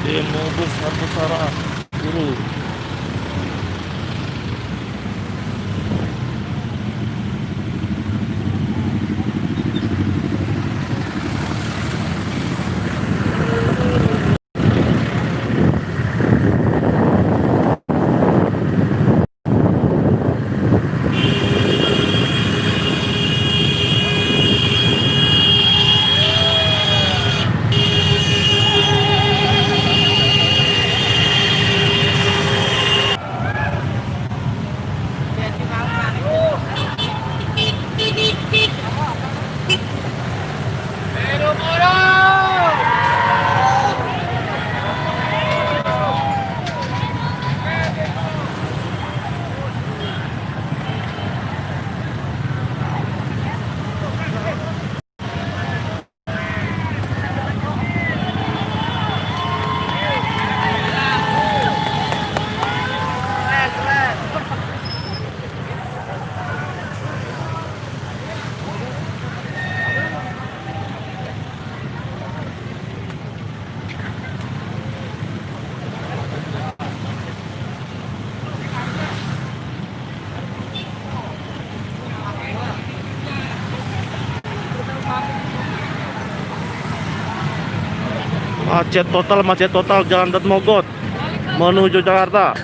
Demo besar-besaran guru. Macet total Jalan Dan Mogot menuju Jakarta.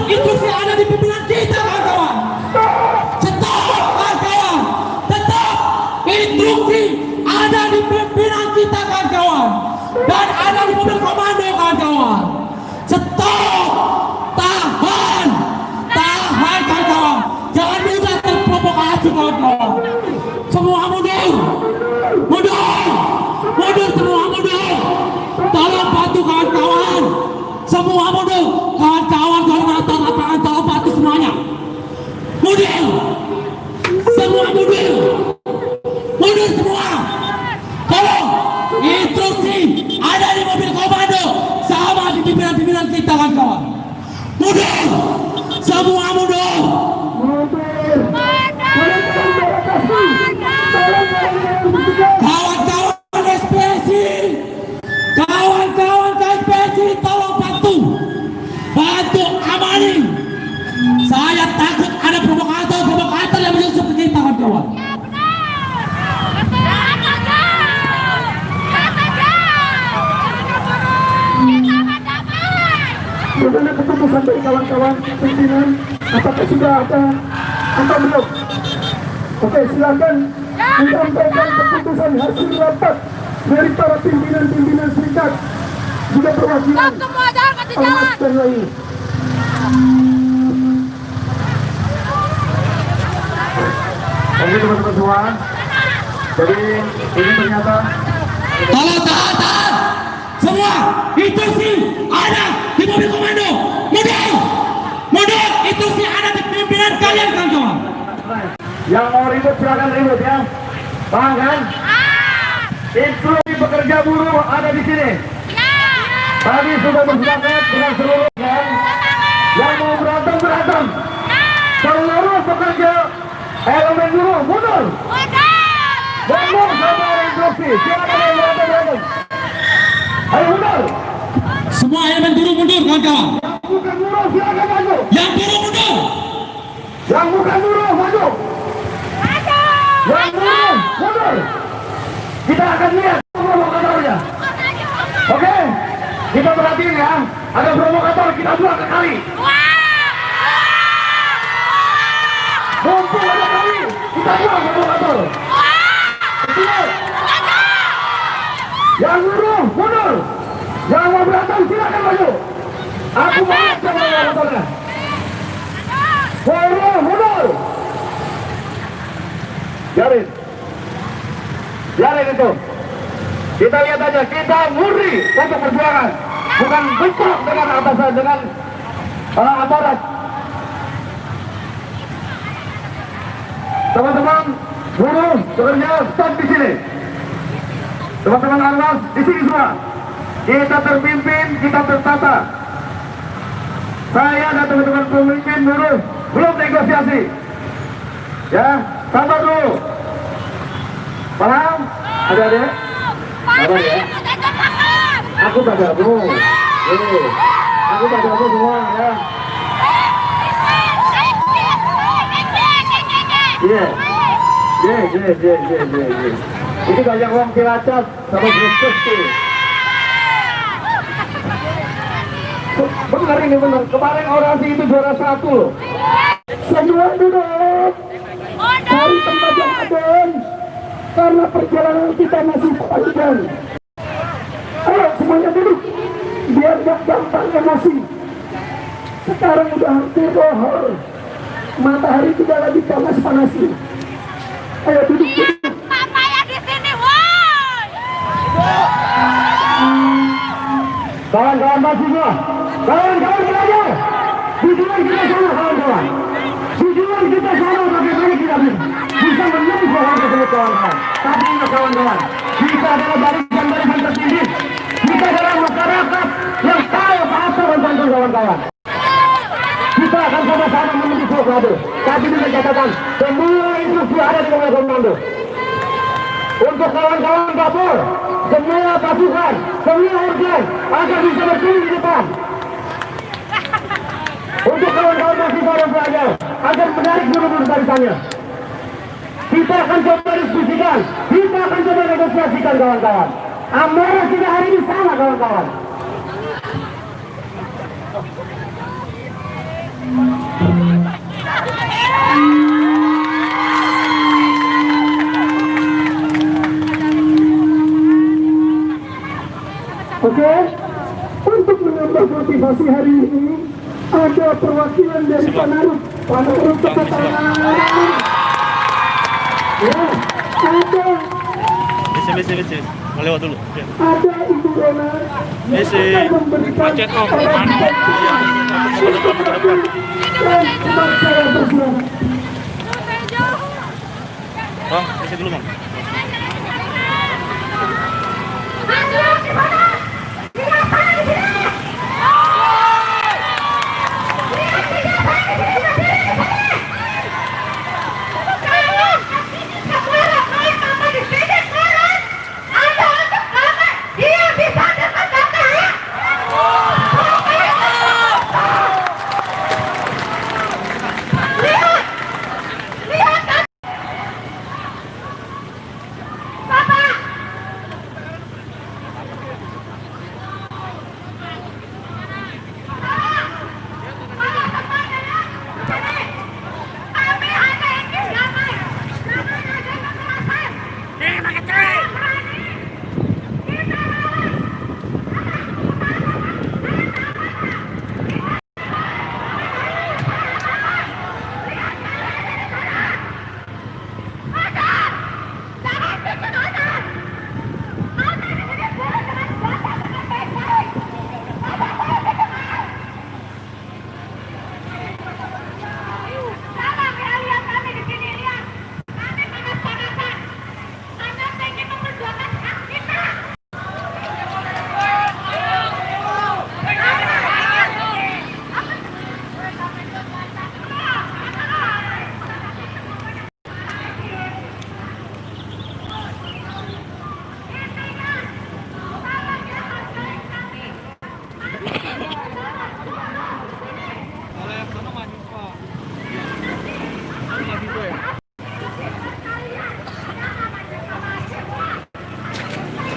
Instruksi ada di pimpinan kita, kawan-kawan. Tetap, kawan-kawan. Tetap instruksi ada di pimpinan kita, kawan-kawan. Dan ada di mobil komando, kawan-kawan. Stop, tahan, tahan, kawan-kawan. Jangan mudah terprovokasi, kawan-kawan. Semua mundur, mundur, mundur, semua mundur. Tolong bantu, kawan-kawan. Semua mundur, kawan-kawan. Tolong bantu semuanya. Mundur, semua mundur, mundur semua. Tolong instruksi ada di mobil komando sama di pimpinan-pimpinan kita, kawan-kawan. Mundur, semua mundur. Kawan-kawan ekspresi, kawan-kawan ekspresi, tolong bantu, bantu amanin. Saya takut ada provokator yang menyusup ke kita, kawan-kawan. Bagaimana keputusan dari kawan-kawan pimpinan? Apakah sudah ada atau belum? Oke, silakan menyampaikan keputusan hasil rapat dari para pimpinan serikat juga perwakilan semua jangan kasih jalan. dan lain. Oke teman-teman semua, jadi ini ternyata Tolong tahan semua, itu sih ada di mobil komando. Mundur, mundur, itu sih ada di pimpinan kalian, kawan-kawan. yang mau ribut silakan ribut ya, paham kan? Instruksi pekerja buruh ada di sini. Tadi sudah bersepakat dengan seluruh kan, yang mau berantem. Seluruh pekerja elemen buruh mundur. Mundur sama instruksi. Silakan yang berantem. Ayo mundur. Semua elemen buruh mundur, kawan-kawan. Yang bukan buruh silakan maju. Yang buruh mundur. Yang bukan buruh maju. Yang buruh mundur. Kita akan lihat provokatornya. Oke, kita perhatiin ya. Ada provokator, kita buang ke kali. Mumpung ada kali, kita buang provokator. Betul. Yang buruh mundur. Yang mau berantem silakan maju. Aku mau lihat siapa provokatornya. Buruh mundur. Biarin itu. Kita lihat aja, kita murni untuk perjuangan, bukan bentrok dengan atasan, dengan aparat. Teman-teman buruh bekerja stop di sini. Teman-teman Arwas di sini semua. Kita terpimpin, kita tertata. Saya dan teman-teman pemimpin buruh belum negosiasi. Ya, sabar dulu. Paham? Adik-adik? Sabar ya. Aku padamu. Aku padamu semua ya. Iya. Ini banyak uang Cilacap sama Brebes tuh. Benar ini benar. Kemarin orasi itu juara 1 loh. Semua duduk. Cari tempat yang adem. Karena perjalanan kita masih panjang. Ayo semuanya duduk. Biar gak gampang emosi. Sekarang udah hampir lohor. Matahari tidak lagi panas-panasi. Ayo duduk. Papaya di sini, woi. Kawan-kawan mahasiswa, kawan-kawan belajar. Tujuan kita sama kawan-kawan. Tujuan kita sama bagaimana kita bisa menembus hal tersebut kawan-kawan. Tapi ingat kawan-kawan, kita adalah barisan tertinggi. Kita adalah masyarakat yang tahu apa tentang kawan-kawan. Kita akan sama-sama menuju blokade. Tapi dengan catatan, semua instruksi ada di bawah komando. Untuk kawan-kawan dapur, semua pasukan, semua organ agar bisa berdiri di depan. Untuk kawan-kawan mahasiswa dan pelajar agar menarik dulu barisannya. Kita akan coba diskusikan, kita akan coba negosiasikan kawan-kawan. Amarah kita hari ini sama kawan-kawan. Oke, untuk menambah motivasi hari ini ada perwakilan dari Panaruk tepuk tangan. Ya, ada. Bisi. Mau lewat dulu. Ya. Ada Ibu Rona yang akan memberikan dan saya berjuang. Bang, bisi dulu bang.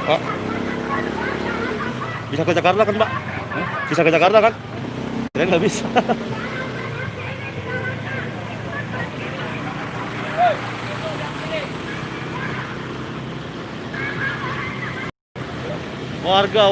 Pak. Bisa ke Jakarta kan, Pak? Bisa ke Jakarta kan? Saya nggak bisa. Warga